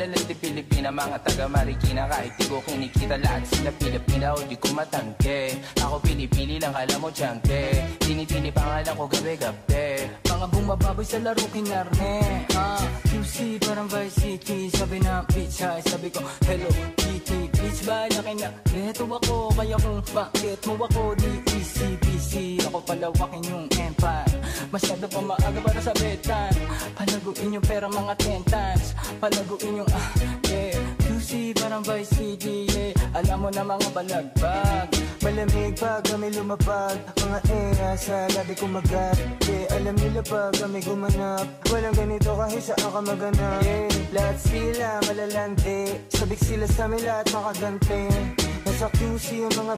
Malalas di Pilipina, mga taga Marikina. Kahit di ko kinikita, lahat sila Pilipina o di ko matangke. Ako pili-pili lang, alam mo tiyangke. Tini-tini pangalan ko gabi-gabi. Mga bumababoy sa laro kinarne. QC parang Vice City. Sabi na bitch hi, sabi ko hello kitty. Bitch ba laki na reto ako. Kaya kung bakit mo ako di easy-peasy. Ako palawakin yung empire. Masyado pa maaga para sa betan. Palaguin yung pera mga 10 times. Palaguin yung yeah. QC parang Vice City, yeah. Alam mo na mga balagbag. Malamig pag kami lumapag. Mga sa labi kumagat, yeah. Alam nila pag kami gumanap. Walang ganito kahit saan ka maganap, yeah. Lahat sila malalante. Sabik sila sa amin lahat makagante. Nasa QC yung mga